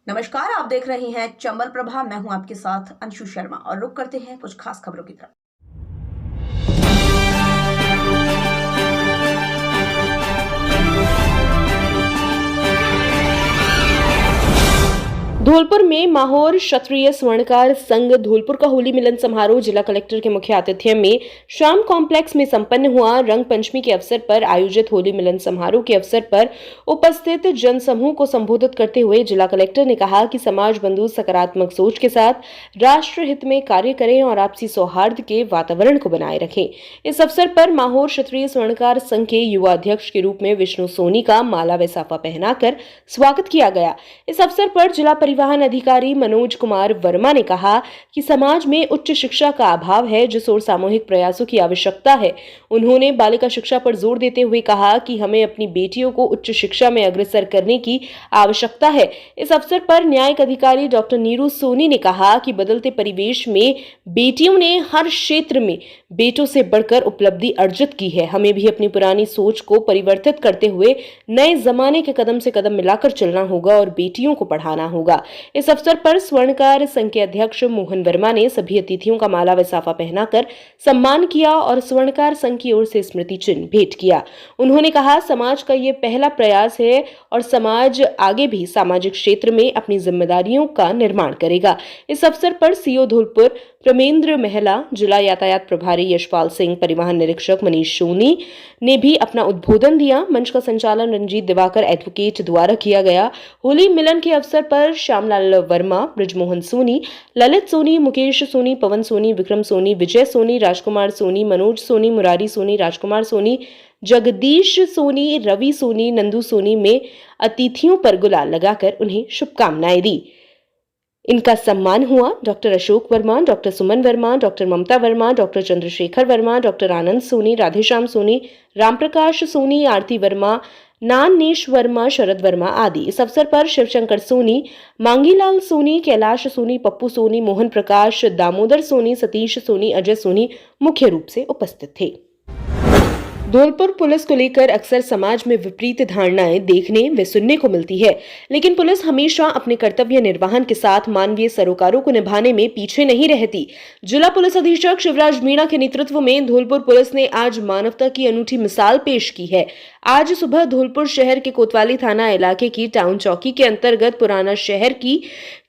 नमस्कार, आप देख रहे हैं चंबल प्रभा। मैं हूं आपके साथ अंशु शर्मा और रुक करते हैं कुछ खास खबरों की तरफ। धौलपुर में माहौर क्षत्रिय स्वर्णकार संघ धौलपुर का होली मिलन समारोह जिला कलेक्टर के मुख्य आतिथ्य में श्याम कॉम्प्लेक्स में संपन्न हुआ। रंग पंचमी के अवसर पर आयोजित होली मिलन समारोह के अवसर पर उपस्थित जनसमूह को संबोधित करते हुए जिला कलेक्टर ने कहा कि समाज बंधु सकारात्मक सोच के साथ राष्ट्र हित में कार्य करें और आपसी सौहार्द के वातावरण को बनाए रखें। इस अवसर पर माहौर क्षत्रिय स्वर्णकार संघ के युवा अध्यक्ष के रूप में विष्णु सोनी का माला व साफा पहनाकर स्वागत किया गया। इस अवसर पर जिला परिवहन अधिकारी मनोज कुमार वर्मा ने कहा कि समाज में उच्च शिक्षा का अभाव है, जिस ओर सामूहिक प्रयासों की आवश्यकता है। उन्होंने बालिका शिक्षा पर जोर देते हुए कहा कि हमें अपनी बेटियों को उच्च शिक्षा में अग्रसर करने की आवश्यकता है। इस अवसर पर न्यायिक अधिकारी डॉक्टर नीरू सोनी ने कहा कि बदलते परिवेश में बेटियों ने हर क्षेत्र में बेटों से बढ़कर उपलब्धि अर्जित की है। हमें भी अपनी पुरानी सोच को परिवर्तित करते हुए नए जमाने के कदम से कदम मिलाकर चलना होगा और बेटियों को पढ़ाना होगा। इस अवसर पर स्वर्णकार संघ के अध्यक्ष मोहन वर्मा ने सभी अतिथियों का माला व साफा पहनाकर सम्मान किया और स्वर्णकार संघ की ओर से स्मृति चिन्ह भेंट किया। उन्होंने कहा, समाज का ये पहला प्रयास है और समाज आगे भी सामाजिक क्षेत्र में अपनी जिम्मेदारियों का निर्माण करेगा। इस अवसर पर सीओ धौलपुर प्रमेंद्र महला, जिला यातायात प्रभारी यशपाल सिंह, परिवहन निरीक्षक मनीष सोनी ने भी अपना उद्बोधन दिया। मंच का संचालन रंजीत दिवाकर एडवोकेट द्वारा किया गया। होली मिलन के अवसर पर श्यामलाल वर्मा, ब्रजमोहन सोनी, ललित सोनी, मुकेश सोनी, पवन सोनी, विक्रम सोनी, विजय सोनी, राजकुमार सोनी, मनोज सोनी, मुरारी सोनी, राजकुमार सोनी, जगदीश सोनी, रवि सोनी, नंदू सोनी में अतिथियों पर गुलाल लगाकर उन्हें शुभकामनाएं दी। इनका सम्मान हुआ। डॉक्टर अशोक वर्मा, डॉक्टर सुमन वर्मा, डॉक्टर ममता वर्मा, डॉक्टर चंद्रशेखर वर्मा, डॉक्टर आनंद सोनी, राधेश्याम सोनी, रामप्रकाश सोनी, आरती वर्मा, नानेश वर्मा, शरद वर्मा आदि। इस अवसर पर शिवशंकर सोनी, मांगीलाल सोनी, कैलाश सोनी, पप्पू सोनी, मोहन प्रकाश, दामोदर सोनी, सतीश सोनी, अजय सोनी मुख्य रूप से उपस्थित थे। धौलपुर पुलिस को लेकर अक्सर समाज में विपरीत धारणाएं देखने व सुनने को मिलती है, लेकिन पुलिस हमेशा अपने कर्तव्य निर्वहन के साथ मानवीय सरोकारों को निभाने में पीछे नहीं रहती। जिला पुलिस अधीक्षक शिवराज मीणा के नेतृत्व में धौलपुर पुलिस ने आज मानवता की अनूठी मिसाल पेश की है। आज सुबह धौलपुर शहर के कोतवाली थाना इलाके की टाउन चौकी के अंतर्गत पुराना शहर की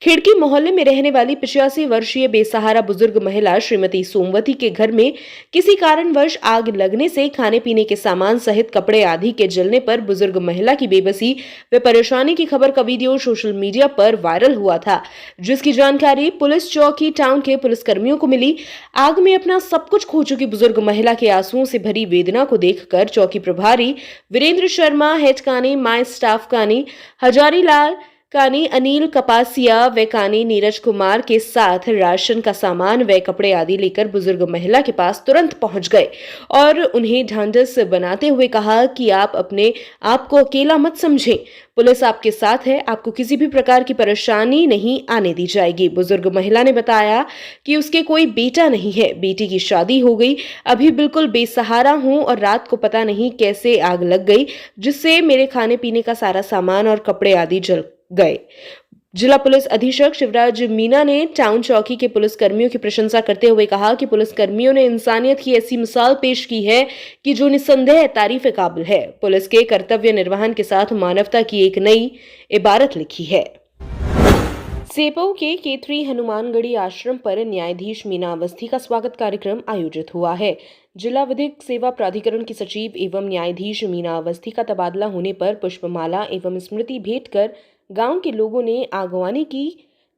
खिड़की मोहल्ले में रहने वाली 85 वर्षीय बेसहारा बुजुर्ग महिला श्रीमती सोमवती के घर में किसी कारणवश आग लगने से खाने पीने के सामान सहित कपड़े आदि के जलने पर बुजुर्ग महिला की बेबसी व परेशानी की खबर का वीडियो सोशल मीडिया पर वायरल हुआ था, जिसकी जानकारी पुलिस चौकी टाउन के पुलिसकर्मियों को मिली। आग में अपना सब कुछ खो चुकी बुजुर्ग महिला के आंसुओं से भरी वेदना को देखकर चौकी प्रभारी वीरेंद्र शर्मा, हेड कानी, माई स्टाफ कानी हजारी लाल कानी, अनिल कपासिया व कानी नीरज कुमार के साथ राशन का सामान व कपड़े आदि लेकर बुजुर्ग महिला के पास तुरंत पहुंच गए और उन्हें ढांढस बनाते हुए कहा कि आप अपने आप को अकेला मत समझें, पुलिस आपके साथ है, आपको किसी भी प्रकार की परेशानी नहीं आने दी जाएगी। बुजुर्ग महिला ने बताया कि उसके कोई बेटा नहीं है, बेटी की शादी हो गई, अभी बिल्कुल बेसहारा हूं और रात को पता नहीं कैसे आग लग गई, जिससे मेरे खाने पीने का सारा सामान और कपड़े आदि जल गए। जिला पुलिस अधीक्षक शिवराज मीणा ने टाउन चौकी के पुलिस कर्मियों की प्रशंसा करते हुए कहा कि पुलिस कर्मियों ने इंसानियत की ऐसी मिसाल पेश की है कि जो निस्संदेह तारीफ काबिल है। पुलिस के कर्तव्य निर्वहन के साथ मानवता की एक नई इबारत लिखी है। सेपऊ के केतरी हनुमानगढ़ी आश्रम पर न्यायाधीश मीना अवस्थी का स्वागत कार्यक्रम आयोजित हुआ है। जिला विधिक सेवा प्राधिकरण की सचिव एवं न्यायाधीश मीना अवस्थी का तबादला होने पर पुष्पमाला एवं स्मृति भेंट कर गांव के लोगों ने आगवानी की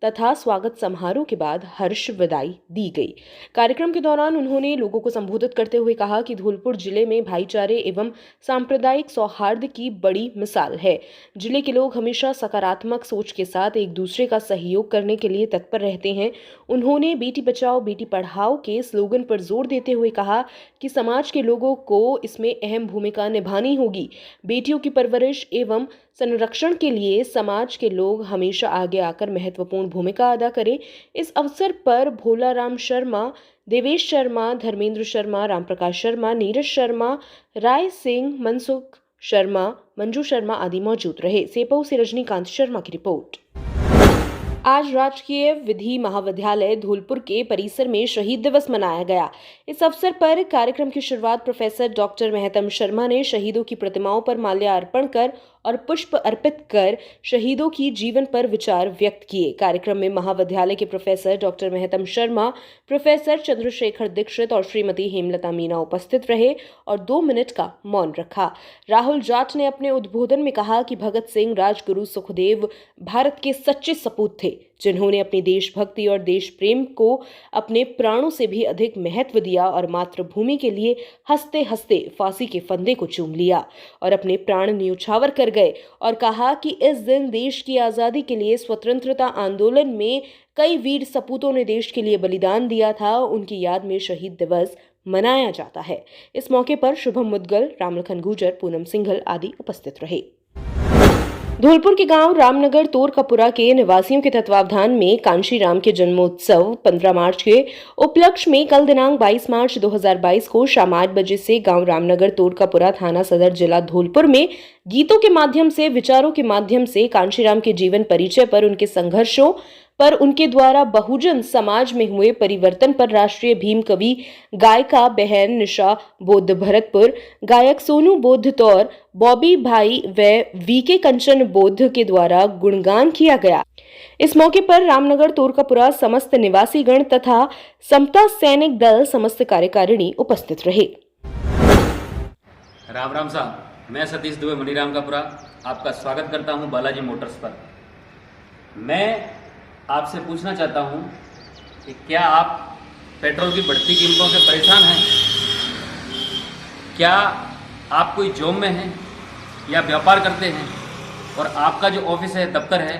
तथा स्वागत समारोह के बाद हर्ष विदाई दी गई। कार्यक्रम के दौरान उन्होंने लोगों को संबोधित करते हुए कहा कि धौलपुर जिले में भाईचारे एवं सांप्रदायिक सौहार्द की बड़ी मिसाल है। जिले के लोग हमेशा सकारात्मक सोच के साथ एक दूसरे का सहयोग करने के लिए तत्पर रहते हैं। उन्होंने बेटी बचाओ बेटी पढ़ाओ के स्लोगन पर जोर देते हुए कहा कि समाज के लोगों को इसमें अहम भूमिका निभानी होगी। बेटियों की परवरिश एवं संरक्षण के लिए समाज के लोग हमेशा आगे आकर महत्वपूर्ण भूमिका अदा करें। इस अवसर पर भोलाराम शर्मा, देवेश शर्मा, धर्मेंद्र शर्मा, रामप्रकाश शर्मा, नीरज शर्मा, राय सिंह, मनसुख शर्मा, मंजू शर्मा आदि मौजूद रहे। सेपऊ से रजनीकांत शर्मा की रिपोर्ट। आज राजकीय विधि महाविद्यालय धौलपुर के परिसर में शहीद दिवस मनाया गया। इस अवसर पर कार्यक्रम की शुरुआत प्रोफेसर डॉक्टर महतम शर्मा ने शहीदों की प्रतिमाओं पर माल्यार्पण कर और पुष्प अर्पित कर शहीदों की जीवन पर विचार व्यक्त किए। कार्यक्रम में महाविद्यालय के professor doctor Mahatam Sharma, professor Chandrashekhar Dikshit और श्रीमती हेमलता मीना उपस्थित रहे और 2 मिनट का मौन रखा। राहुल जाट ने अपने उद्बोधन में कहा कि भगत सिंह, राजगुरु, सुखदेव भारत के सच्चे सपूत थे, जिन्होंने अपनी देशभक्ति और देश प्रेम को अपने प्राणों से भी अधिक महत्व दिया और मातृभूमि के लिए हंसते हंसते फांसी के फंदे को चूम लिया और अपने प्राण न्यौछावर कर गए और कहा कि इस दिन देश की आज़ादी के लिए स्वतंत्रता आंदोलन में कई वीर सपूतों ने देश के लिए बलिदान दिया था। उनकी याद में शहीद दिवस मनाया जाता है। इस मौके पर शुभम मुदगल, रामलखन गुर्जर, पूनम सिंघल आदि उपस्थित रहे। धौलपुर के गांव रामनगर तोरकापुरा के निवासियों के तत्वावधान में कांशीराम के जन्मोत्सव 15 मार्च के उपलक्ष्य में कल दिनांक 22 मार्च 2022 को शाम 8 बजे से गांव रामनगर तोरकापुरा, थाना सदर, जिला धौलपुर में गीतों के माध्यम से, विचारों के माध्यम से कांशीराम के जीवन परिचय पर, उनके संघर्षों पर, उनके द्वारा बहुजन समाज में हुए परिवर्तन पर राष्ट्रीय भीम कवि गायिका बहन निशा बोध भरतपुर, गायक सोनू बोध तौर, बॉबी भाई व वीके कंचन बोध के द्वारा गुणगान किया गया। इस मौके पर रामनगर तोरकापुरा समस्त निवासी गण तथा समता सैनिक दल समस्त कार्यकारिणी उपस्थित रहे। राम राम साहब, मैं सतीश दुबे मनीराम कापुरा आपका स्वागत करता हूं बालाजी मोटर्स पर। मैं आपसे पूछना चाहता हूं कि क्या आप पेट्रोल की बढ़ती कीमतों से परेशान हैं? क्या आप कोई जॉब में हैं या व्यापार करते हैं और आपका जो ऑफिस है, दफ्तर है,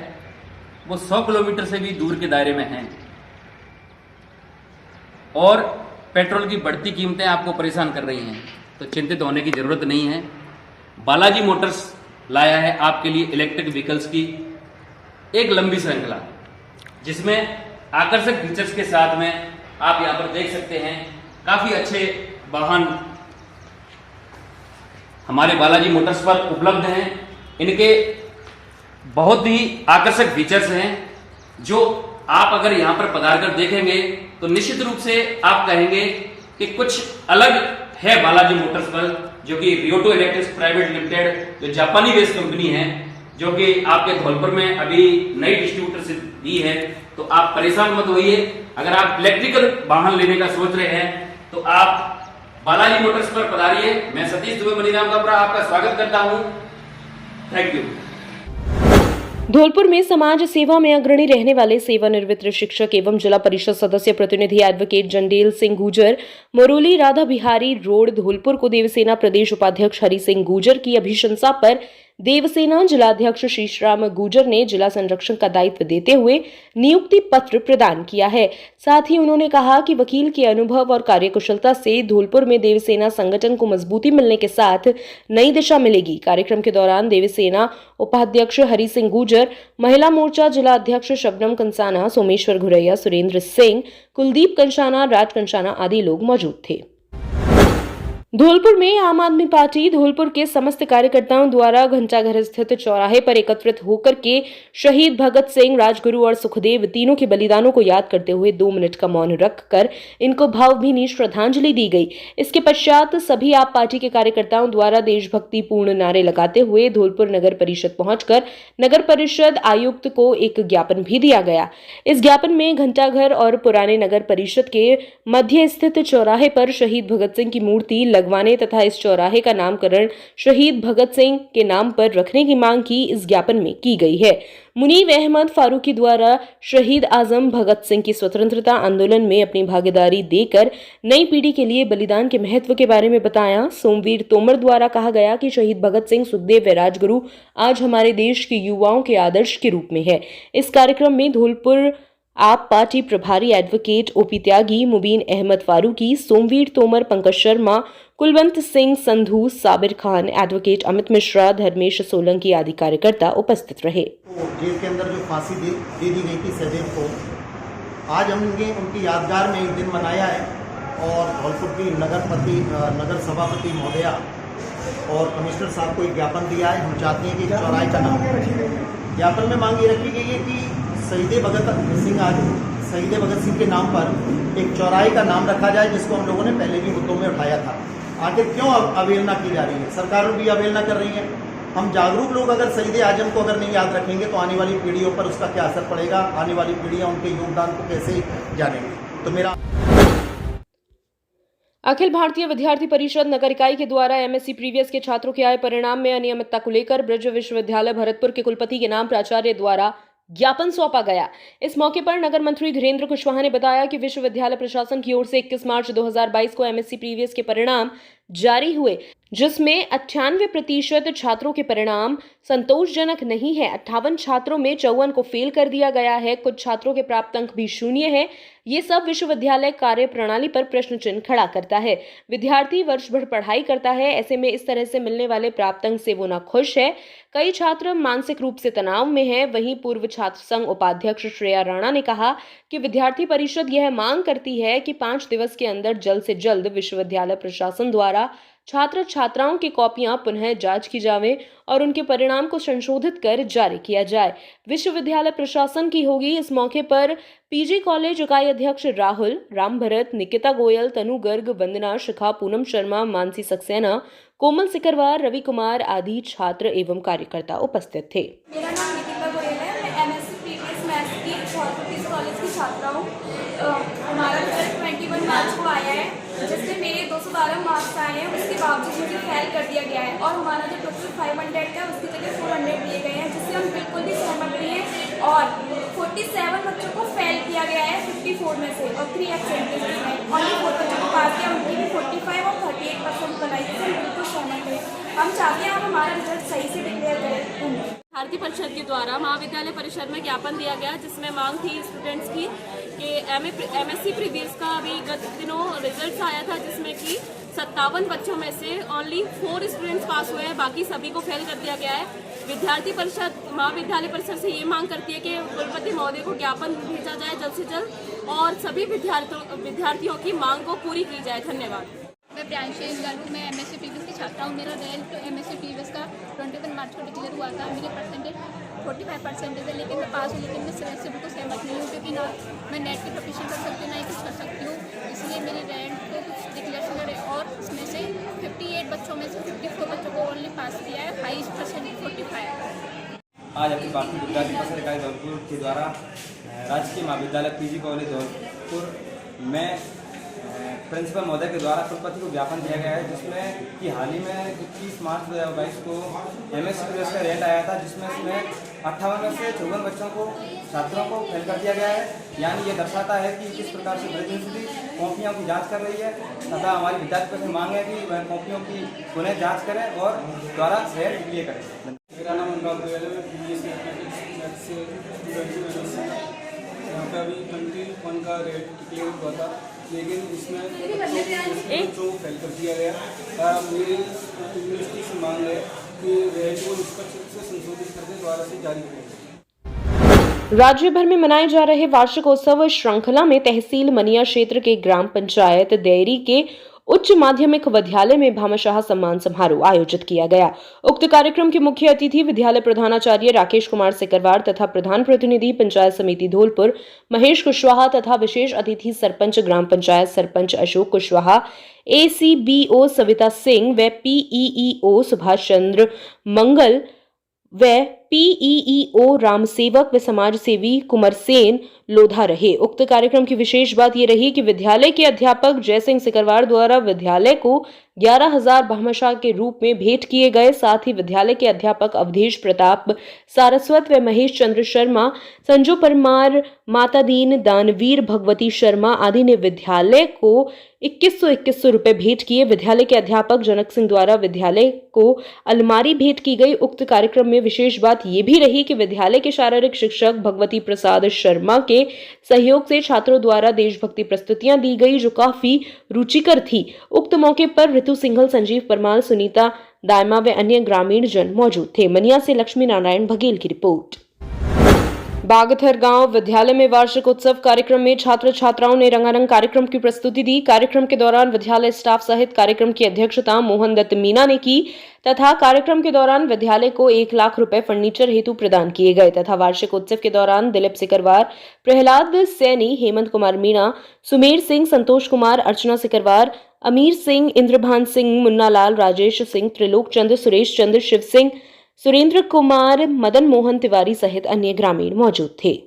वो 100 किलोमीटर से भी दूर के दायरे में हैं और पेट्रोल की बढ़ती कीमतें आपको परेशान कर रही हैं? तो चिंतित होने की ज़रूरत नहीं है। बालाजी मोटर्स लाया है आपके लिए इलेक्ट्रिक व्हीकल्स की एक लंबी श्रृंखला, जिसमें आकर्षक फीचर्स के साथ में आप यहाँ पर देख सकते हैं काफ़ी अच्छे वाहन हमारे बालाजी मोटर्स पर उपलब्ध हैं। इनके बहुत ही आकर्षक फीचर्स हैं जो आप अगर यहाँ पर पधार कर देखेंगे तो निश्चित रूप से आप कहेंगे कि कुछ अलग है बालाजी मोटर्स पर, जो कि रियोटो इलेक्ट्रिक्स प्राइवेट लिमिटेड, जो जापानी बेस्ड कंपनी है, जो कि आपके धौलपुर में अभी नई डिस्ट्रीब्यूटर से दी है। तो आप परेशान मत होइए। अगर आप इलेक्ट्रिकल वाहन लेने का सोच रहे हैं तो आप बालाजी मोटर्स पर पधारिए। मैं सतीश दुबे मनीराम कापुरा आपका स्वागत करता हूं। Thank you. धौलपुर में समाज सेवा में अग्रणी रहने वाले सेवानिवृत्त शिक्षक एवं जिला परिषद सदस्य प्रतिनिधि एडवोकेट जंडेल सिंह गुर्जर, मोरोली राधा बिहारी रोड, धौलपुर को देवसेना प्रदेश उपाध्यक्ष हरि सिंह गुर्जर की अभिशंसा पर देवसेना जिलाध्यक्ष शीशराम गुर्जर ने जिला संरक्षण का दायित्व देते हुए नियुक्ति पत्र प्रदान किया है। साथ ही उन्होंने कहा कि वकील के अनुभव और कार्यकुशलता से धौलपुर में देवसेना संगठन को मजबूती मिलने के साथ नई दिशा मिलेगी। कार्यक्रम के दौरान देवसेना उपाध्यक्ष हरि सिंह गुर्जर, महिला मोर्चा जिला अध्यक्ष शबनम कंसाना, सोमेश्वर घुरैया, सुरेंद्र सिंह, कुलदीप कंसाना, राज कंसाना आदि लोग मौजूद थे। धौलपुर में आम आदमी पार्टी धौलपुर के समस्त कार्यकर्ताओं द्वारा घंटाघर स्थित चौराहे पर एकत्रित होकर के शहीद भगत सिंह, राजगुरु और सुखदेव तीनों के बलिदानों को याद करते हुए 2 मिनट का मौन रखकर इनको भावभीनी श्रद्धांजलि दी गई। इसके पश्चात सभी आप पार्टी के कार्यकर्ताओं द्वारा देशभक्ति पूर्ण नारे लगाते हुए धौलपुर नगर परिषद पहुंचकर नगर परिषद आयुक्त को एक ज्ञापन भी दिया गया। इस ज्ञापन में घंटाघर और पुराने नगर परिषद के मध्य स्थित चौराहे पर शहीद भगत सिंह की मूर्ति लगवाने तथा इस चौराहे का नामकरण शहीद भगत सिंह के नाम पर रखने की मांग की इस ज्ञापन में की गई है। मुनीब अहमद फारूकी द्वारा शहीद आजम भगत सिंह की स्वतंत्रता आंदोलन में अपनी भागीदारी देकर नई पीढ़ी के लिए बलिदान के महत्व के बारे में बताया। सोमवीर तोमर द्वारा कहा गया कि शहीद भगत सिंह, सुखदेव व राजगुरु आज हमारे देश के युवाओं के आदर्श के रूप में है। इस कार्यक्रम में धौलपुर आप पार्टी प्रभारी एडवोकेट ओपी त्यागी, मुबीन अहमद फारूकी, सोमवीर तोमर, पंकज शर्मा, कुलवंत सिंह संधू, साबिर खान, एडवोकेट अमित मिश्रा, धर्मेश सोलंकी आदि कार्यकर्ता उपस्थित रहे। जेल के अंदर जो फांसी दे दी गई थी सहदेव को, आज हमने उनकी यादगार में एक दिन मनाया है और धौलपुर की नगर सभापति महोदया और कमिश्नर साहब को एक ज्ञापन दिया है। हम चाहते हैं कि चौराहे का नाम, ज्ञापन में मांग ये रखी गई है कि शहीद भगत सिंह के नाम पर एक चौराहे का नाम रखा जाए, जिसको हम लोगों ने पहले भी मुद्दों में उठाया था। आखिर क्यों अवहेलना की जा रही है? सरकारें भी अवहेलना कर रही हैं। हम जागरूक लोग अगर शहीद आजम को अगर नहीं याद रखेंगे तो आने वाली पीढ़ियों पर उसका क्या असर पड़ेगा, आने वाली पीढ़ियां उनके योगदान को कैसे जानेंगी। तो मेरा अखिल भारतीय विद्यार्थी परिषद नगर इकाई के द्वारा एमएससी प्रीवियस के छात्रों के आए परिणाम में अनियमितता को लेकर ब्रज विश्वविद्यालय भरतपुर के कुलपति के नाम प्राचार्य द्वारा ज्ञापन सौंपा गया। इस मौके पर नगर मंत्री धीरेन्द्र कुशवाहा ने बताया कि विश्वविद्यालय प्रशासन की ओर से 21 मार्च 2022 को एमएससी प्रीवियस के परिणाम जारी हुए, जिसमें 98% छात्रों के परिणाम संतोषजनक नहीं है। 58 छात्रों में 54 को फेल कर दिया गया है। कुछ छात्रों के प्राप्त अंक भी शून्य है। ये सब विश्वविद्यालय कार्य प्रणाली पर प्रश्न चिन्ह खड़ा करता है। विद्यार्थी वर्ष भर पढ़ाई करता है, ऐसे में इस तरह से मिलने वाले प्राप्त अंक से वो ना खुश है। कई छात्र मानसिक रूप से तनाव में हैं। वहीं पूर्व छात्र संघ उपाध्यक्ष श्रेया राणा ने कहा कि विद्यार्थी परिषद यह मांग करती है कि 5 दिवस के अंदर जल्द से जल्द विश्वविद्यालय प्रशासन द्वारा छात्र छात्राओं की कॉपियां पुनः जांच की जावे और उनके परिणाम को संशोधित कर जारी किया जाए। विश्वविद्यालय प्रशासन की होगी। इस मौके पर पीजी कॉलेज इकाई अध्यक्ष राहुल, राम भरत, निकिता गोयल, तनु गर्ग, वंदना, शिखा, पूनम शर्मा, मानसी सक्सेना, कोमल सिकरवार, रवि कुमार आदि छात्र एवं कार्यकर्ता उपस्थित थे। मेरा नाम निकिता गोयल है। मैं एमएससी प्रीवियस मैथ्स की पीजी कॉलेज की छात्रा हूँ। हमारा रिजल्ट 21 मार्च को आया है, जिसमें मेरे 212 मार्क्स आए हैं। उसके बावजूद मुझे फेल कर दिया गया है और हमारा जो टोटल 500 था उसकी जगह 400 दिए गए हैं, जिससे हम बिल्कुल भी सहमत नहीं हैं। और 47 बच्चों को फेल किया गया है 54 में से और 3 एब्सेंटेज में। और 4 बच्चों को पास किया, उनकी भी 45 और 38% बनाई, जिससे हम बिल्कुल सहमत हैं। हम चाहते हैं आप हमारा रिजल्ट सही से डिक्लेयर करें। भारतीय परिषद के द्वारा महाविद्यालय परिषद में ज्ञापन दिया गया, जिसमें मांग थी स्टूडेंट्स की कि एमएससी प्रीवियस का अभी गत दिनों रिजल्ट आया था, जिसमें कि 57 बच्चों में से ओनली 4 स्टूडेंट्स पास हुए हैं, बाकी सभी को फेल कर दिया गया है। विद्यार्थी परिषद महाविद्यालय परिषद से ये मांग करती है कि कुलपति महोदय को ज्ञापन भेजा जाए जल्द से जल्द और सभी विद्यार्थियों की मांग को पूरी की जाए। धन्यवाद। मैं प्रियांशी गालू, मैं एमएससी प्रीवियस की छात्रा हूँ। मेरा रिजल्ट एमएससी प्रीवियस का 21 मार्च को डिक्लेयर हुआ था। मेरे परसेंटेज 45% है, लेकिन मैं पास हूँ, लेकिन मैं सिलेक्ट से बिल्कुल सहमत नहीं हूँ, क्योंकि ना मैं नेट की प्रिपरेशन कर सकती हूँ, ना ही कुछ कर सकती हूँ। इसलिए मेरे रैंक को कुछ डिक्लेयर करे और इसमें से 58 बच्चों में से 54 बच्चों को ओनली पास किया है, हाईएस्ट परसेंटेज 45। आज अखिल भारतीय विद्यार्थी परिषद इकाई धौलपुर के द्वारा राजकीय महाविद्यालय पीजी कॉलेज धौलपुर में प्रिंसिपल महोदय के द्वारा कुलपति को ज्ञापन दिया गया है, जिसमें कि हाल ही में 21 मार्च 2022 को एमएससी प्रीवियस का रिजल्ट आया था, जिसमें इसमें 58 में से 54 बच्चों को छात्रों को फेल कर दिया गया है। यानी ये दर्शाता है कि किस प्रकार से ब्रज यूनिवर्सिटी कॉपियों की जांच कर रही है, तथा हमारी विद्यार्थी परिषद मांग है कि वह कॉपियों की पुनः जाँच करें और द्वारा रिजल्ट डिक्लेयर करें। मेरा नाम अनुराग गोयल है। मैं प्रीवियस मैथ्स से स्टूडेंट हूँ। यहाँ पे अभी 21 का रेट डिक्लेयर हुआ था, लेकिन इसमें बच्चों को फेल कर दिया गया। मेरी यूनिवर्सिटी से मांग है कि रेट को निष्पक्ष रूप से संशोधित करके द्वारा से जारी करें। राज्य भर में मनाए जा रहे वार्षिकोत्सव श्रृंखला में तहसील मनिया क्षेत्र के ग्राम पंचायत देयरी के उच्च माध्यमिक विद्यालय में भामाशाह सम्मान समारोह आयोजित किया गया। उक्त कार्यक्रम के मुख्य अतिथि विद्यालय प्रधानाचार्य राकेश कुमार सिकरवार तथा प्रधान प्रतिनिधि पंचायत समिति धौलपुर महेश कुशवाहा तथा विशेष अतिथि सरपंच ग्राम पंचायत सरपंच अशोक कुशवाहा, ACBO सविता सिंह व PEEO सुभाष चंद्र मंगल व PEEO राम सेवक व समाज सेवी कुमार सेन लोधा रहे। उक्त कार्यक्रम की विशेष बात यह रही कि विद्यालय के अध्यापक जय सिंह सिकरवार द्वारा विद्यालय को 11,000 भामाशाह के रूप में भेंट किए गए। साथ ही विद्यालय के अध्यापक अवधेश प्रताप सारस्वत व महेश चंद्र शर्मा, संजू परमार, माता दीन, दानवीर भगवती शर्मा आदि ने विद्यालय को 2100 रुपए भेंट किए। विद्यालय के अध्यापक जनक सिंह द्वारा विद्यालय को अलमारी भेंट की गई। उक्त कार्यक्रम में विशेष बात ये भी रही कि विद्यालय के शारीरिक शिक्षक भगवती प्रसाद शर्मा के सहयोग से छात्रों द्वारा देशभक्ति प्रस्तुतियां दी गई, जो काफी रुचिकर थी। उक्त मौके पर ऋतु सिंघल, संजीव परमार, सुनीता दायमा व अन्य ग्रामीण जन मौजूद थे। मनिया से लक्ष्मी नारायण बघेल की रिपोर्ट। बागथर गांव विद्यालय में वार्षिक उत्सव कार्यक्रम में छात्र छात्राओं ने रंगारंग कार्यक्रम की प्रस्तुति दी। कार्यक्रम के दौरान विद्यालय स्टाफ सहित कार्यक्रम की अध्यक्षता मोहन दत्त मीना ने की तथा कार्यक्रम के दौरान विद्यालय को 1 लाख रुपए फर्नीचर हेतु प्रदान किए गए तथा वार्षिक उत्सव के दौरान दिलीप सिकरवार, प्रहलाद सैनी, हेमंत कुमार मीणा, सुमेर सिंह, संतोष कुमार, अर्चना सिकरवार, अमीर सिंह, इंद्रभान सिंह, मुन्ना लाल, राजेश सिंह, त्रिलोक चंद्र, सुरेश चंद्र, शिव सिंह, सुरेंद्र कुमार, मदन मोहन तिवारी सहित अन्य ग्रामीण मौजूद थे।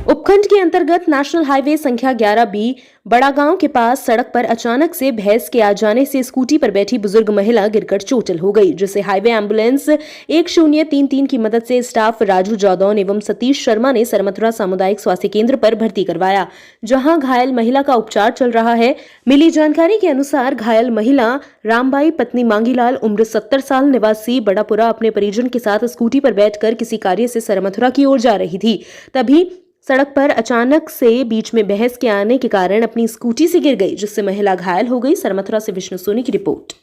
उपखंड के अंतर्गत नेशनल हाईवे संख्या 11B बड़ा गांव के पास सड़क पर अचानक से भैंस के आ जाने से स्कूटी पर बैठी बुजुर्ग महिला गिरकर चोटिल हो गई, जिसे हाईवे एम्बुलेंस 1033 की मदद से स्टाफ राजू जौदौन एवं सतीश शर्मा ने सरमथुरा सामुदायिक स्वास्थ्य केंद्र पर भर्ती करवाया, जहां घायल महिला का उपचार चल रहा है। मिली जानकारी के अनुसार घायल महिला रामबाई पत्नी मांगीलाल उम्र 70 साल निवासी बड़ापुरा अपने परिजन के साथ स्कूटी पर बैठकर किसी कार्य से सरमथुरा की ओर जा रही थी। तभी सड़क पर अचानक से बीच में बहस के आने के कारण अपनी स्कूटी से गिर गई, जिससे महिला घायल हो गई। सरमथुरा से विष्णु सोनी की रिपोर्ट।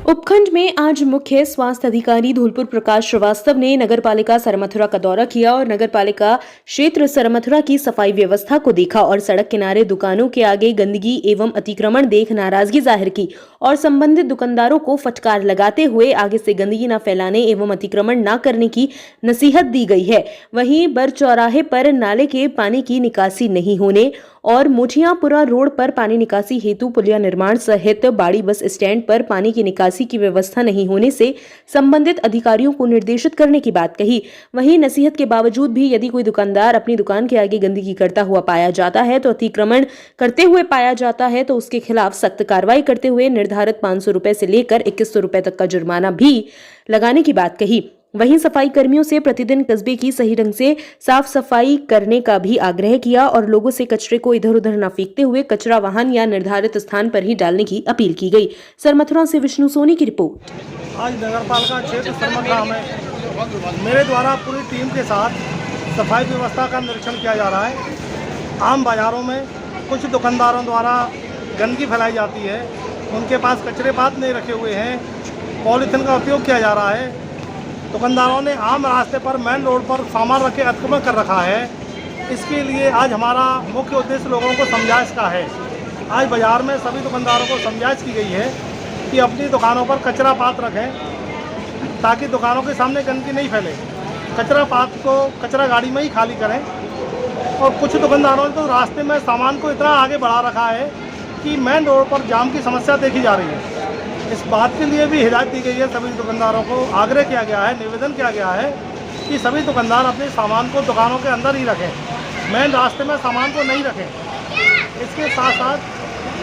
उपखंड में आज मुख्य स्वास्थ्य अधिकारी धौलपुर प्रकाश श्रीवास्तव ने नगरपालिका सरमथुरा का दौरा किया और नगरपालिका क्षेत्र सरमथुरा की सफाई व्यवस्था को देखा और सड़क किनारे दुकानों के आगे गंदगी एवं अतिक्रमण देख नाराजगी जाहिर की और संबंधित दुकानदारों को फटकार लगाते हुए आगे से गंदगी न फैलाने एवं अतिक्रमण न करने की नसीहत दी गई है। वहीं बर चौराहे पर नाले के पानी की निकासी नहीं होने और मोठियापुरा रोड पर पानी निकासी हेतु पुलिया निर्माण सहित बाड़ी बस स्टैंड पर पानी की निकासी की व्यवस्था नहीं होने से संबंधित अधिकारियों को निर्देशित करने की बात कही। वहीं नसीहत के बावजूद भी यदि कोई दुकानदार अपनी दुकान के आगे गंदगी करता हुआ पाया जाता है, तो अतिक्रमण करते हुए पाया जाता है, तो उसके खिलाफ सख्त कार्रवाई करते हुए निर्धारित 500 रुपए से लेकर 2100 रुपए तक का जुर्माना भी लगाने की बात कही। वहीं सफाई कर्मियों से प्रतिदिन कस्बे की सही ढंग से साफ सफाई करने का भी आग्रह किया और लोगों से कचरे को इधर उधर न फेंकते हुए कचरा वाहन या निर्धारित स्थान पर ही डालने की अपील की गई। सरमथुरा से विष्णु सोनी की रिपोर्ट। आज नगरपालिका क्षेत्र सरमथुरा में मेरे द्वारा पूरी टीम के साथ सफाई व्यवस्था का निरीक्षण किया जा रहा है। आम बाजारों में कुछ दुकानदारों द्वारा गंदगी फैलाई जाती है, उनके पास कचरे पात नहीं रखे हुए हैं, पॉलीथिन का उपयोग किया जा रहा है। दुकानदारों ने आम रास्ते पर मेन रोड पर सामान रखे अतिक्रमण कर रखा है। इसके लिए आज हमारा मुख्य उद्देश्य लोगों को समझाइश का है। आज बाज़ार में सभी दुकानदारों को समझाइश की गई है कि अपनी दुकानों पर कचरा पात रखें ताकि दुकानों के सामने गंदगी नहीं फैले। कचरा पात को कचरा गाड़ी में ही खाली करें। और कुछ दुकानदारों ने तो रास्ते में सामान को इतना आगे बढ़ा रखा है कि मेन रोड पर जाम की समस्या देखी जा रही है। इस बात के लिए भी हिदायत दी गई है, सभी दुकानदारों को आग्रह किया गया है, निवेदन किया गया है कि सभी दुकानदार अपने सामान को दुकानों के अंदर ही रखें, मेन रास्ते में सामान को नहीं रखें। इसके साथ साथ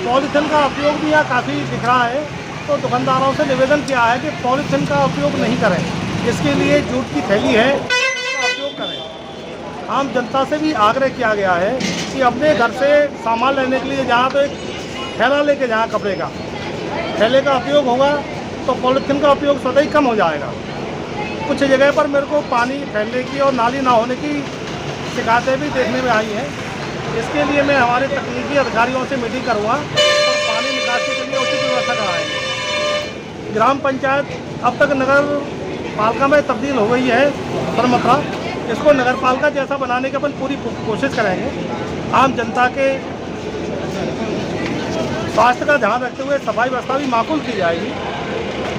पॉलीथिन का उपयोग भी यहाँ काफ़ी दिख रहा है, तो दुकानदारों से निवेदन किया है कि पॉलीथिन का उपयोग नहीं करें। इसके लिए जूट की थैली है, उसका उपयोग करें। आम जनता से भी आग्रह किया गया है कि अपने घर से सामान लेने के लिए जहाँ तो एक थैला लेके जहाँ कपड़े का थैले का उपयोग होगा तो पॉलीथिन का उपयोग स्वतः ही कम हो जाएगा। कुछ जगह पर मेरे को पानी फैलने की और नाली ना होने की शिकायतें भी देखने में आई हैं। इसके लिए मैं हमारे तकनीकी अधिकारियों से मीटिंग करूँगा और पानी निकासी के लिए उचित व्यवस्था कराएंगे। ग्राम पंचायत अब तक नगर पालिका में तब्दील हो गई है सरमथुरा, इसको नगर पालिका जैसा बनाने की अपन पूरी कोशिश करेंगे। आम जनता के स्वास्थ्य का ध्यान रखते हुए सफाई व्यवस्था भी माकूल की जाएगी।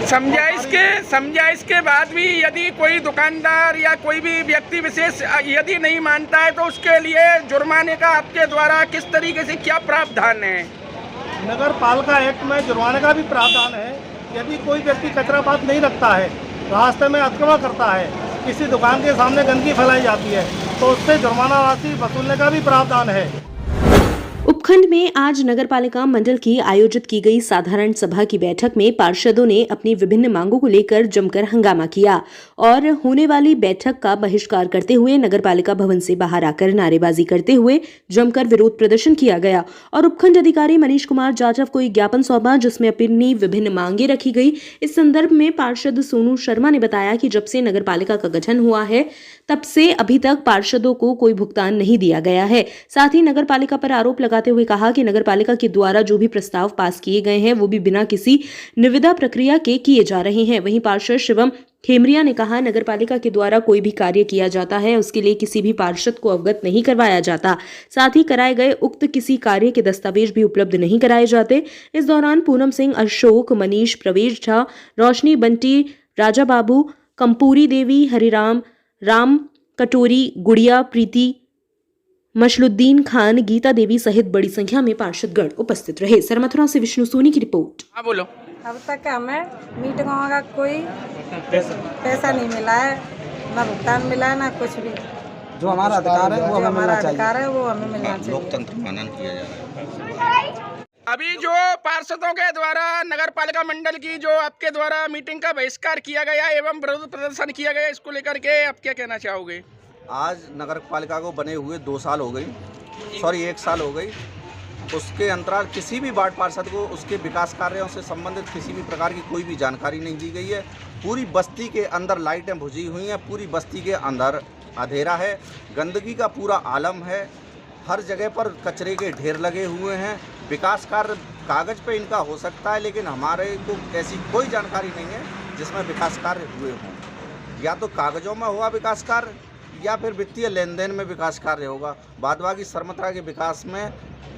समझाइश के बाद भी यदि कोई दुकानदार या कोई भी व्यक्ति विशेष यदि नहीं मानता है तो उसके लिए जुर्माने का आपके द्वारा किस तरीके से क्या प्रावधान है? नगर पालिका एक्ट में जुर्माने का भी प्रावधान है। यदि कोई व्यक्ति कचरा पात नहीं रखता है, रास्ते में अतिक्रमण करता है, किसी दुकान के सामने गंदगी फैलाई जाती है, तो उससे जुर्माना राशि वसूलने का भी प्रावधान है। उपखंड में आज नगरपालिका मंडल की आयोजित की गई साधारण सभा की बैठक में पार्षदों ने अपनी विभिन्न मांगों को लेकर जमकर हंगामा किया और होने वाली बैठक का बहिष्कार करते हुए नगरपालिका भवन से बाहर आकर नारेबाजी करते हुए जमकर विरोध प्रदर्शन किया गया और उपखंड अधिकारी मनीष कुमार जाटव को एक ज्ञापन सौंपा जिसमें अपनी विभिन्न मांगे रखी गई। इस संदर्भ में पार्षद सोनू शर्मा ने बताया कि जब से नगरपालिका का गठन हुआ है तब से अभी तक पार्षदों को कोई भुगतान नहीं दिया गया है। साथ ही नगरपालिका पर आरोप लगाते बताते हुए कहा कि नगरपालिका के द्वारा जो भी प्रस्ताव पास किए गए हैं वो भी बिना किसी निविदा प्रक्रिया के किए जा रहे हैं। वहीं पार्षद शिवम खेमरिया ने कहा, नगरपालिका के द्वारा कोई भी कार्य किया जाता है उसके लिए किसी भी पार्षद को अवगत नहीं करवाया जाता। साथ ही कराए गए उक्त किसी कार्य के दस्तावेज भी उपलब्ध नहीं कराए जाते। इस दौरान पूनम सिंह, अशोक, मनीष, प्रवेश झा, रोशनी, बंटी, राजा बाबू, कंपूरी देवी, हरिराम, राम कटोरी, गुड़िया, प्रीति, मशलुद्दीन खान, गीता देवी सहित बड़ी संख्या में पार्षदगण उपस्थित रहे। सरमथुरा से विष्णु सोनी की रिपोर्ट। हाँ बोलो। अब तक हमें मीटिंगों का कोई पैसा नहीं मिला है, ना भुगतान मिला है, ना कुछ भी। जो हमारा अधिकार है वो हमें मिलना चाहिए। अधिकार है वो हमें मिलना चाहिए। लोकतंत्र मानन किया जा रहा है। अभी जो पार्षदों के द्वारा नगर पालिका मंडल की जो आपके द्वारा मीटिंग का बहिष्कार किया गया एवं विरोध प्रदर्शन किया गया, इसको लेकर के आप क्या कहना चाहोगे? आज नगर पालिका को बने हुए 2 साल हो गई, 1 साल हो गई। उसके अंतराल किसी भी वार्ड पार्षद को उसके विकास कार्यों से संबंधित किसी भी प्रकार की कोई भी जानकारी नहीं दी गई है। पूरी बस्ती के अंदर लाइटें बुझी हुई हैं, पूरी बस्ती के अंदर अंधेरा है, गंदगी का पूरा आलम है, हर जगह पर कचरे के ढेर लगे हुए हैं। विकास कार्य कागज़ पे इनका हो सकता है, लेकिन हमारे को ऐसी कोई जानकारी नहीं है जिसमें विकास कार्य हुए हों। या तो कागज़ों में हुआ विकास कार्य या फिर वित्तीय लेन देन में विकास कार्य होगा। बाद बाकी सरमथुरा के विकास में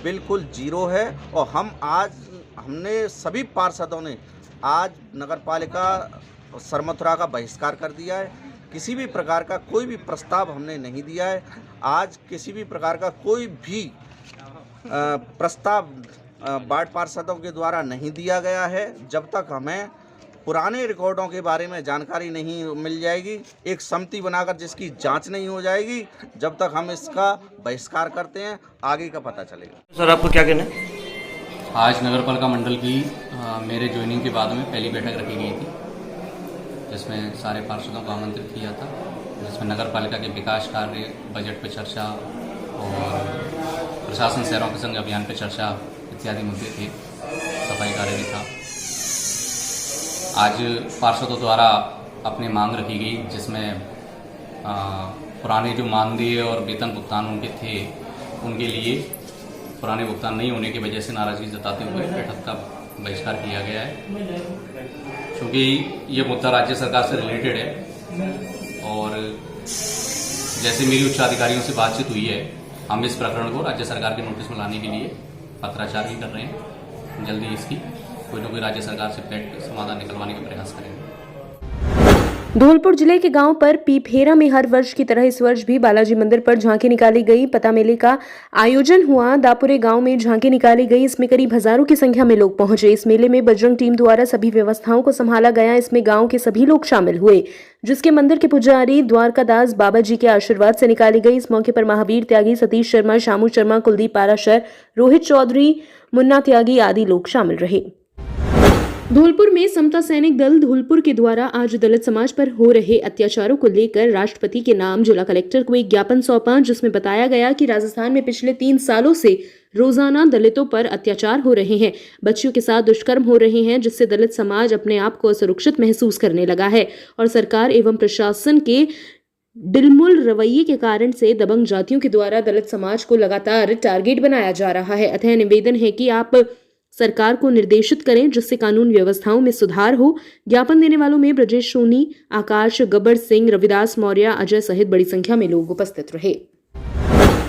बिल्कुल जीरो है। और हमने सभी पार्षदों ने आज नगरपालिका सरमथुरा का बहिष्कार कर दिया है। किसी भी प्रकार का कोई भी प्रस्ताव हमने नहीं दिया है। आज किसी भी प्रकार का कोई भी प्रस्ताव वार्ड पार्षदों के द्वारा नहीं दिया गया है। जब तक हमें पुराने रिकॉर्डों के बारे में जानकारी नहीं मिल जाएगी, एक समिति बनाकर जिसकी जांच नहीं हो जाएगी, जब तक हम इसका बहिष्कार करते हैं आगे का पता चलेगा। सर आपको क्या कहना है? आज नगरपालिका मंडल की मेरे ज्वाइनिंग के बाद में पहली बैठक रखी गई थी, जिसमें सारे पार्षदों को आमंत्रित किया था, जिसमें नगरपालिका के विकास कार्य, बजट पर चर्चा और प्रशासन शहरों के संग अभियान पर चर्चा इत्यादि मुद्दे थे। सफाई कार्य भी था। आज पार्षदों द्वारा अपनी मांग रखी गई, जिसमें पुराने जो मानदेय और वेतन भुगतान उनके थे, उनके लिए पुराने भुगतान नहीं होने की वजह से नाराजगी जताते हुए बैठक का बहिष्कार किया गया है। क्योंकि ये मुद्दा राज्य सरकार से रिलेटेड है और जैसे मेरी उच्च अधिकारियों से बातचीत हुई है, हम इस प्रकरण को राज्य सरकार के नोटिस में लाने के लिए पत्राचार भी कर रहे हैं। जल्दी इसकी कोई न कोई राज्य सरकार से प्लेट समाधान निकलवाने का प्रयास करेंगे। धौलपुर जिले के गांव पर पीफेरा में हर वर्ष की तरह इस वर्ष भी बालाजी मंदिर पर झांकी निकाली गई। पता मेले का आयोजन हुआ। दापुरे गांव में झांकी निकाली गई। इसमें करीब हजारों की संख्या में लोग पहुंचे। इस मेले में बजरंग टीम द्वारा सभी व्यवस्थाओं को संभाला गया। इसमें गांव के सभी लोग शामिल हुए, जिसके मंदिर के पुजारी द्वारकादास बाबा जी के आशीर्वाद से निकाली गई। इस मौके पर महावीर त्यागी, सतीश शर्मा, शामू शर्मा, कुलदीप पाराशर, रोहित चौधरी, मुन्ना त्यागी आदि लोग शामिल रहे। धौलपुर में समता सैनिक दल धौलपुर के द्वारा आज दलित समाज पर हो रहे अत्याचारों को लेकर राष्ट्रपति के नाम जिला कलेक्टर को एक ज्ञापन सौंपा, जिसमें बताया गया कि राजस्थान में पिछले 3 सालों से रोजाना दलितों पर अत्याचार हो रहे हैं, बच्चियों के साथ दुष्कर्म हो रहे हैं, जिससे दलित समाज अपने आप को असुरक्षित महसूस करने लगा है और सरकार एवं प्रशासन के डिलमुल रवैये के कारण से दबंग जातियों के द्वारा दलित समाज को लगातार टारगेट बनाया जा रहा है। अतः निवेदन है कि आप सरकार को निर्देशित करें जिससे कानून व्यवस्थाओं में सुधार हो। ज्ञापन देने वालों में ब्रजेश सोनी, आकाश, गब्बर सिंह, रविदास मौर्य, अजय सहित बड़ी संख्या में लोग उपस्थित रहे।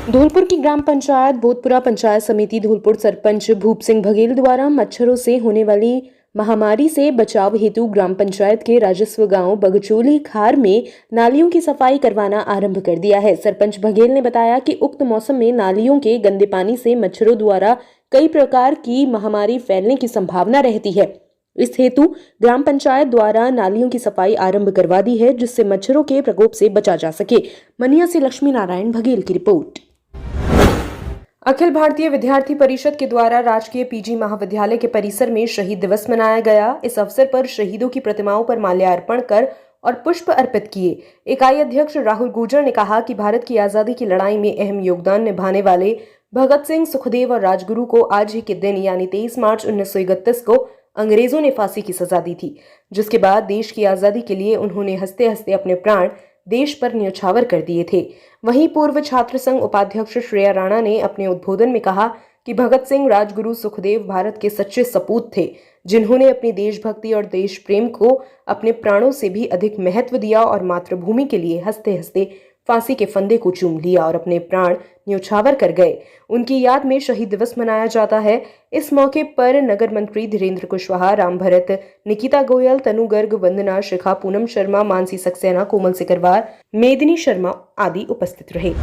धौलपुर की ग्राम पंचायत बोधपुरा पंचायत समिति धौलपुर सरपंच भूप सिंह बघेल द्वारा मच्छरों से होने वाली महामारी से बचाव हेतु ग्राम पंचायत के राजस्व गांव बगचोली खार में नालियों की सफाई करवाना आरंभ कर दिया है। सरपंच बघेल ने बताया कि उक्त मौसम में नालियों के गंदे पानी से मच्छरों द्वारा कई प्रकार की महामारी फैलने की संभावना रहती है। इस हेतु ग्राम पंचायत द्वारा नालियों की सफाई आरंभ करवा दी है, जिससे मच्छरों के प्रकोप से बचा जा सके। मनिया से लक्ष्मी नारायण बघेल की रिपोर्ट। अखिल भारतीय विद्यार्थी परिषद के द्वारा राजकीय पीजी महाविद्यालय के परिसर में शहीद दिवस मनाया गया। इस अवसर पर शहीदों की प्रतिमाओं पर माल्यार्पण कर और पुष्प अर्पित किए। इकाई अध्यक्ष राहुल गुर्जर ने कहा कि भारत की आजादी की लड़ाई में अहम योगदान निभाने वाले भगत सिंह, सुखदेव और राजगुरु को आज ही के दिन यानी 23 मार्च 1931 को अंग्रेजों ने फांसी की सजा दी थी, जिसके बाद देश की आजादी के लिए उन्होंने हंसते हंसते अपने प्राण देश पर न्यौछावर कर दिए थे। वहीं पूर्व छात्र संघ उपाध्यक्ष श्रेया राणा ने अपने उद्बोधन में कहा कि भगत सिंह, राजगुरु, सुखदेव भारत के सच्चे सपूत थे, जिन्होंने अपनी देशभक्ति और देश प्रेम को अपने प्राणों से भी अधिक महत्व दिया और मातृभूमि के लिए हंसते हंसते फांसी के फंदे को चूम लिया और अपने प्राण न्योछावर कर गए। उनकी याद में शहीद दिवस मनाया जाता है। इस मौके पर नगर मंत्री धीरेन्द्र कुशवाहा, राम भरत, निकिता गोयल, तनु गर्ग, वंदना, शिखा, पूनम शर्मा, मानसी सक्सेना, कोमल सिकरवार, मेदिनी शर्मा आदि उपस्थित रहे।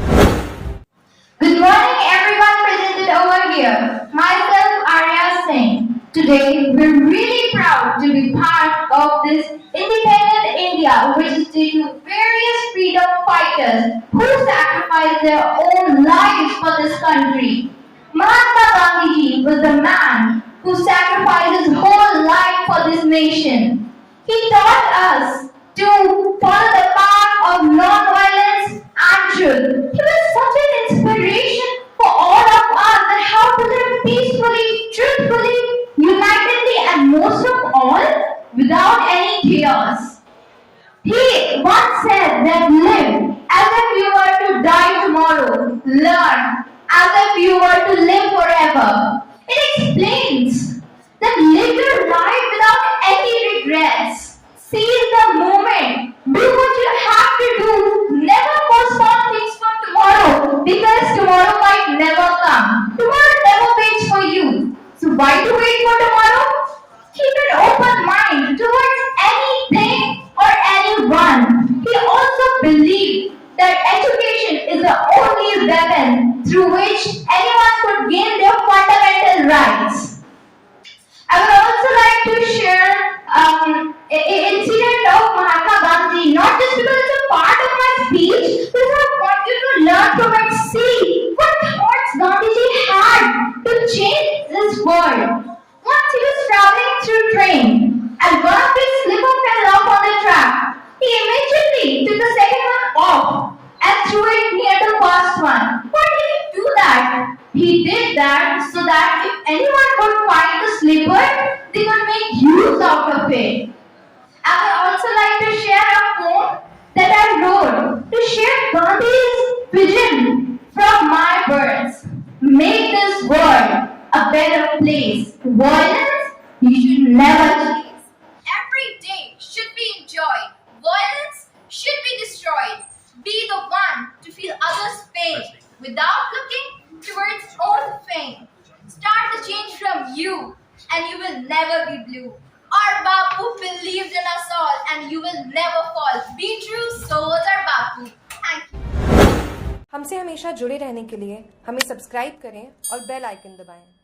Good morning everyone presented over here. Myself Arya Singh. Today we're really proud to be part of this independent India which is due to various freedom fighters who sacrificed their own lives for this country. Mahatma Gandhi was the man who sacrificed his whole life for this nation. He taught us to follow the path of non-violence and truth. He was such an inspiration for all of us that how to live peacefully, truthfully, unitedly, and most of all, without any chaos. He once said that live as if you were to die tomorrow, learn as if you were to live forever. It explains that live your life without any regrets. Seize the moment. Do what you have to do. Never postpone things for tomorrow because tomorrow might never come. Tomorrow never waits for you. So why to wait for tomorrow? Keep an open mind towards anything or anyone. He also believed that education is the only weapon through which anyone could gain their fundamental rights. I would also like to share an incident of Mahatma Gandhi, not just because it's a part of my speech, because I want you to learn from it, see what thoughts Gandhiji had to change this world. Once he was traveling through train and one of his slipper fell off on the track. He immediately took the second one off and threw it near the first one. Why did he do that? He did that so that if anyone could find the slipper, they could make use out of it. I would also like to share a poem that I wrote to share Gandhi's vision from my words. Make this world a better place. Violence you should never chase. Every day should be enjoyed. Violence should be destroyed. Be the one to feel others' pain without looking towards own fame. Start the change from you and you will never be blue. Our Bapu believed in us all and you will never fall. Be true, so was our Bapu. Thank you. हमसे हमेशा जुड़े रहने के लिए हमें subscribe करें और bell icon दबाएं।